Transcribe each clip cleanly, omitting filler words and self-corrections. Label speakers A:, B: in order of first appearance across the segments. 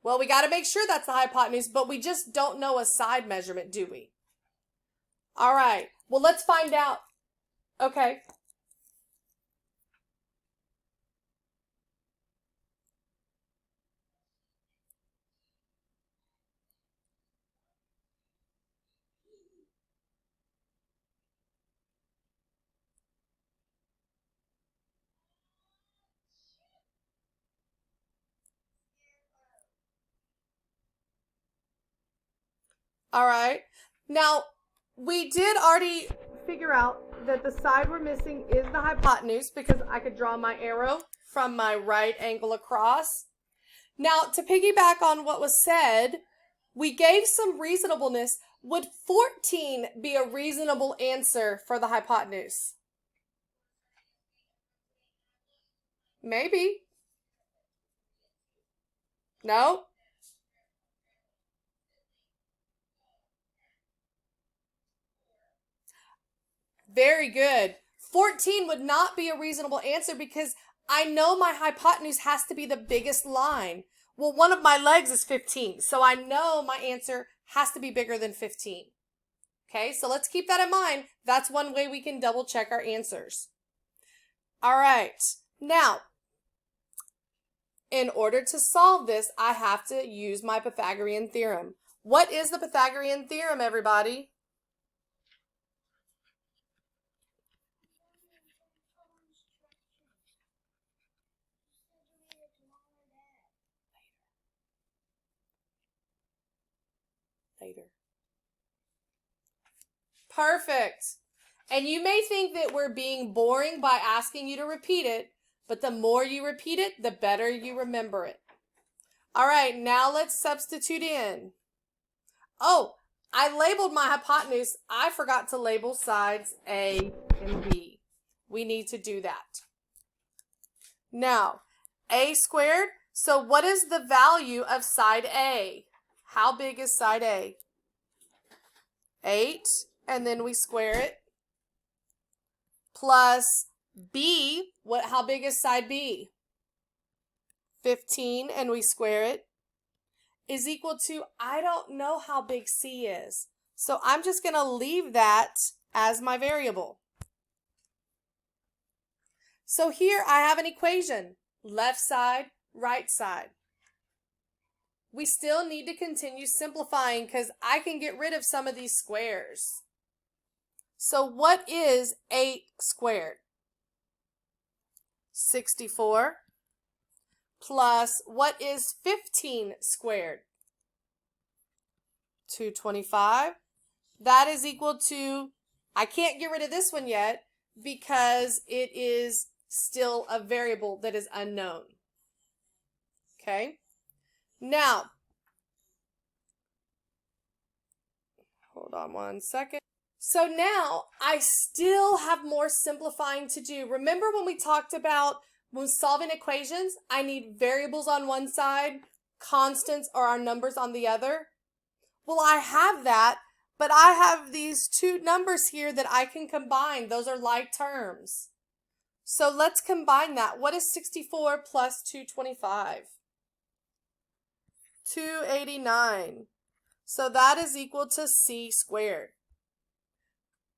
A: Well, we got to make sure that's the hypotenuse, but we just don't know a side measurement, do we? All right. Well, let's find out. Okay. All right. Now, we did already figure out that the side we're missing is the hypotenuse because I could draw my arrow from my right angle across. Now, to piggyback on what was said, we gave some reasonableness. Would 14 be a reasonable answer for the hypotenuse? Maybe. No? Very good. 14 would not be a reasonable answer because I know my hypotenuse has to be the biggest line. Well, one of my legs is 15, so I know my answer has to be bigger than 15. Okay, so let's keep that in mind. That's one way we can double check our answers. All right, now, in order to solve this, I have to use my Pythagorean theorem. What is the Pythagorean theorem, everybody? Later. Perfect. And you may think that we're being boring by asking you to repeat it, but the more you repeat it, the better you remember it. All right, now let's substitute in. Oh, I labeled my hypotenuse. I forgot to label sides A and B. We need to do that. Now, A squared. So what is the value of side A? How big is side A? 8, and then we square it. Plus B, how big is side B? 15, and we square it, is equal to, I don't know how big C is. So I'm just going to leave that as my variable. So here I have an equation, left side, right side. We still need to continue simplifying because I can get rid of some of these squares. So what is 8 squared? 64. Plus, what is 15 squared? 225. That is equal to, I can't get rid of this one yet because it is still a variable that is unknown. Okay? Now, hold on one second. So now I still have more simplifying to do. Remember when we talked about when solving equations, I need variables on one side, constants or our numbers on the other? Well, I have that, but I have these two numbers here that I can combine. Those are like terms. So let's combine that. What is 64 plus 225? 289. So that is equal to C squared.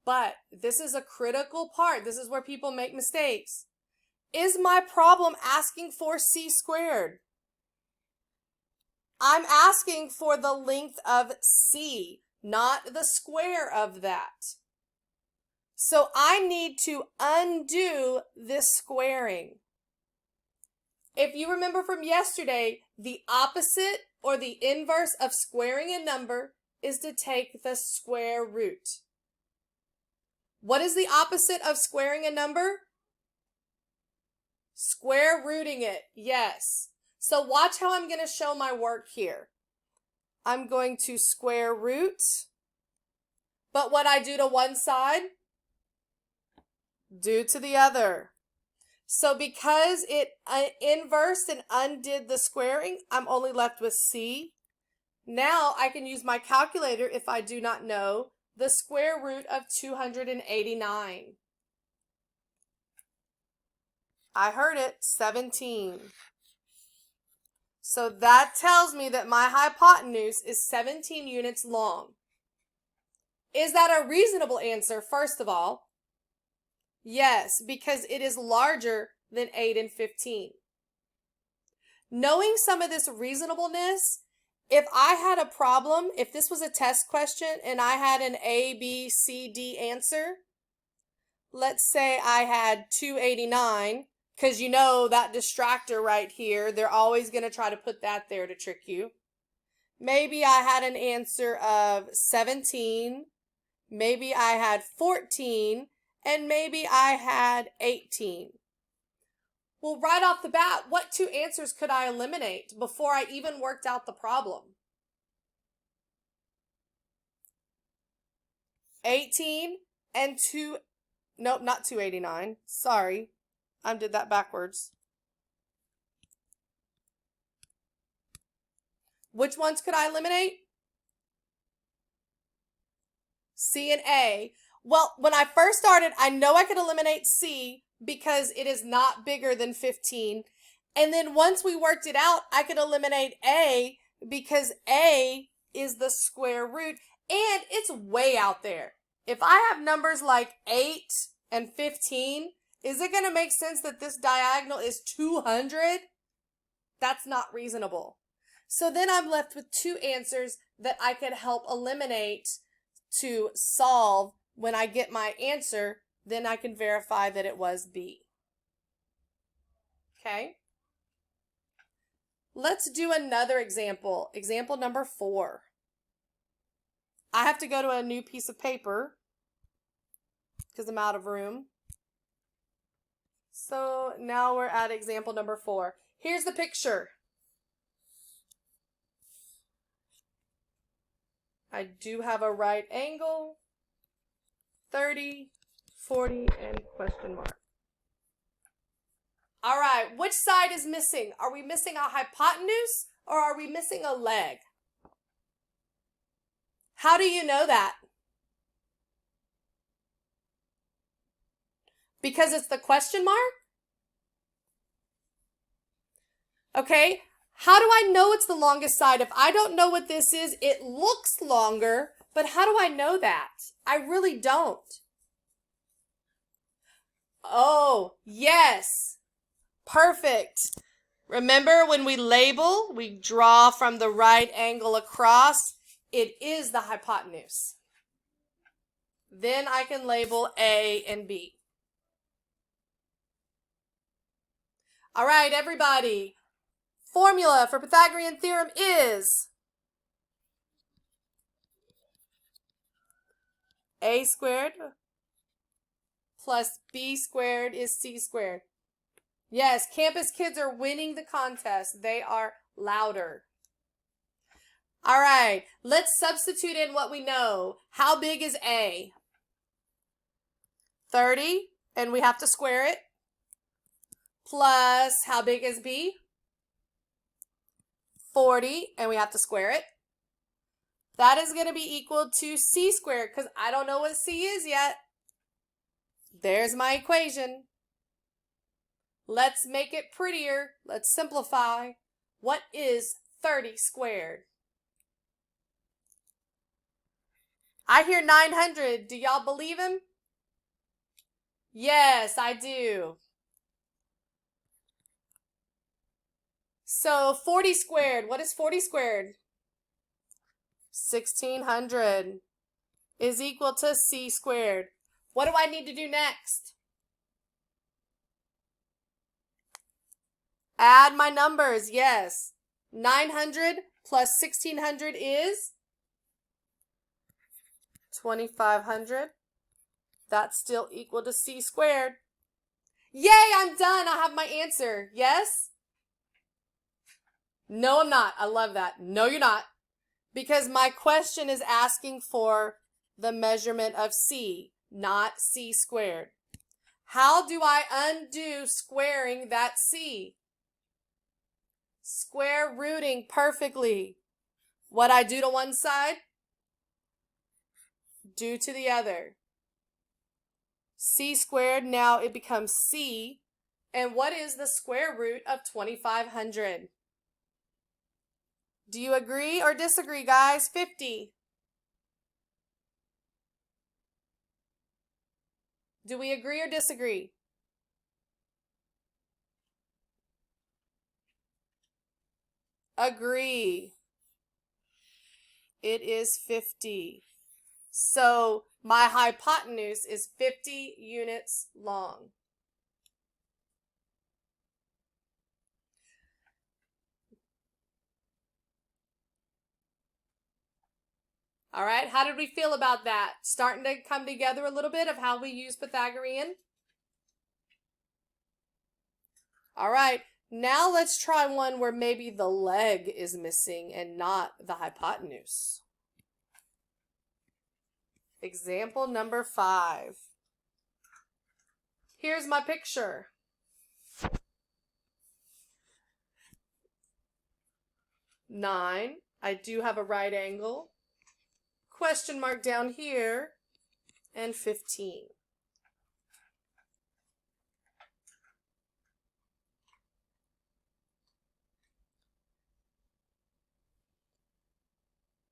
A: But this is a critical part. This is where people make mistakes. Is my problem asking for C squared? I'm asking for the length of C, not the square of that. So I need to undo this squaring. If you remember from yesterday, the opposite or the inverse of squaring a number is to take the square root. What is the opposite of squaring a number? Square rooting it, yes. So watch how I'm going to show my work here. I'm going to square root, but what I do to one side, do to the other. So because it inversed and undid the squaring, I'm only left with C. Now I can use my calculator if I do not know the square root of 289. I heard it, 17. So that tells me that my hypotenuse is 17 units long. Is that a reasonable answer, first of all? Yes, because it is larger than 8 and 15. Knowing some of this reasonableness, if I had a problem, if this was a test question and I had an A, B, C, D answer, let's say I had 289, because you know that distractor right here, they're always going to try to put that there to trick you. Maybe I had an answer of 17, maybe I had 14, and maybe I had 18. Well, right off the bat, what two answers could I eliminate before I even worked out the problem? 18 and 2, nope, not 289. Sorry, I did that backwards. Which ones could I eliminate? C and A. Well, when I first started, I know I could eliminate C because it is not bigger than 15. And then once we worked it out, I could eliminate A because A is the square root and it's way out there. If I have numbers like 8 and 15, is it going to make sense that this diagonal is 200? That's not reasonable. So then I'm left with two answers that I could help eliminate to solve. When I get my answer, then I can verify that it was B. Okay? Let's do another example. Example number 4. I have to go to a new piece of paper because I'm out of room. So now we're at example number 4. Here's the picture. I do have a right angle, 30, 40, and question mark. All right, which side is missing? Are we missing a hypotenuse or are we missing a leg? How do you know that? Because it's the question mark? Okay, how do I know it's the longest side? If I don't know what this is, it looks longer, but how do I know that? I really don't. Oh, yes. Perfect. Remember when we label, we draw from the right angle across, it is the hypotenuse. Then I can label A and B. All right, everybody. Formula for Pythagorean theorem is A squared plus B squared is C squared. Yes, campus kids are winning the contest. They are louder. All right, let's substitute in what we know. How big is A? 30, and we have to square it. Plus, how big is B? 40, and we have to square it. That is going to be equal to C squared, because I don't know what C is yet. There's my equation. Let's make it prettier. Let's simplify. What is 30 squared? I hear 900. Do y'all believe him? Yes, I do. So 40 squared, what is 40 squared? 1600 is equal to C squared. What do I need to do next? Add my numbers, yes. 900 plus 1600 is 2500. That's still equal to C squared. Yay, I'm done. I have my answer. Yes? No, I'm not. I love that. No, you're not. Because my question is asking for the measurement of C, not C squared. How do I undo squaring that C? Square rooting perfectly. What I do to one side, do to the other. C squared, now it becomes C. And what is the square root of 2500? Do you agree or disagree, guys? 50. Do we agree or disagree? Agree. It is 50. So my hypotenuse is 50 units long. All right, how did we feel about that? Starting to come together a little bit of how we use Pythagorean? All right, now let's try one where maybe the leg is missing and not the hypotenuse. Example number 5. Here's my picture. Nine. I do have a right angle. Question mark down here. And 15.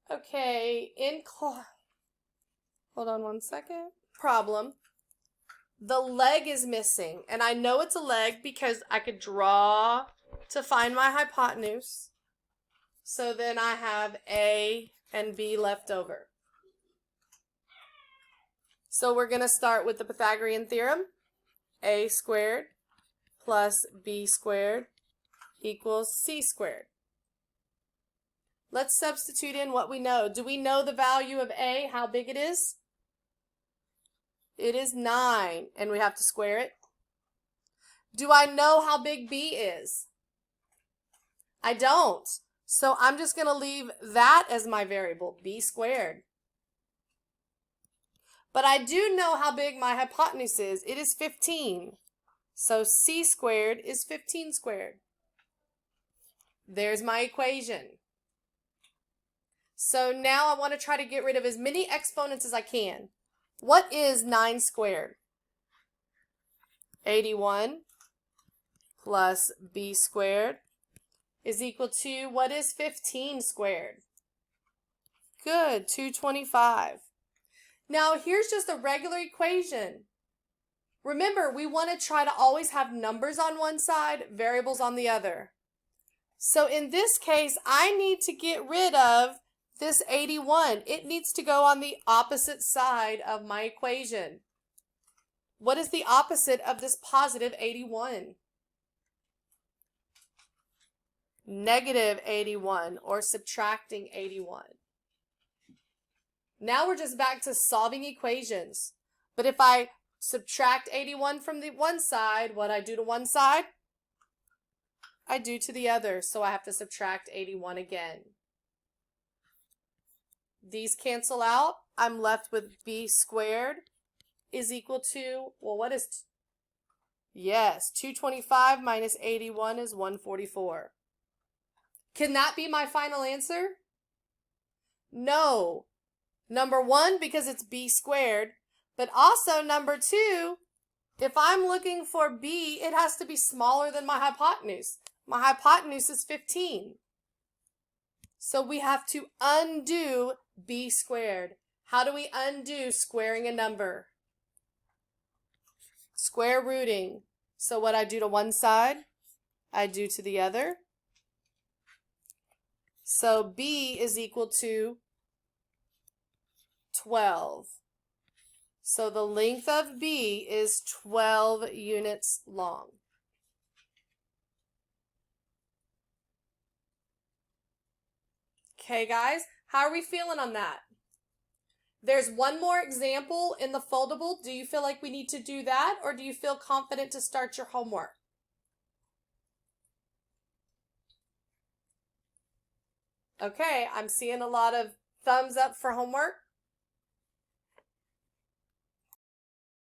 A: Okay, hold on one second. Problem. The leg is missing, and I know it's a leg because I could draw to find my hypotenuse. So then I have A and B left over. So we're going to start with the Pythagorean theorem. A squared plus B squared equals C squared. Let's substitute in what we know. Do we know the value of A, how big it is? It is 9, and we have to square it. Do I know how big B is? I don't. So I'm just going to leave that as my variable, B squared. But I do know how big my hypotenuse is. It is 15. So C squared is 15 squared. There's my equation. So now I want to try to get rid of as many exponents as I can. What is 9 squared? 81 plus B squared is equal to, what is 15 squared? Good, 225. Now here's just a regular equation. Remember, we want to try to always have numbers on one side, variables on the other. So in this case, I need to get rid of this 81. It needs to go on the opposite side of my equation. What is the opposite of this positive 81? Negative 81, or subtracting 81. Now we're just back to solving equations. But if I subtract 81 from the one side, what I do to one side, I do to the other. So I have to subtract 81 again. These cancel out. I'm left with B squared is equal to, well, what is, yes, 225 minus 81 is 144. Can that be my final answer? No. Number 1, because it's B squared, but also number 2, if I'm looking for B, it has to be smaller than my hypotenuse. My hypotenuse is 15. So we have to undo B squared. How do we undo squaring a number? Square rooting. So what I do to one side, I do to the other. So B is equal to 12. So the length of B is 12 units long. Okay, guys, how are we feeling on that? There's one more example in the foldable. Do you feel like we need to do that, or do you feel confident to start your homework? Okay, I'm seeing a lot of thumbs up for homework.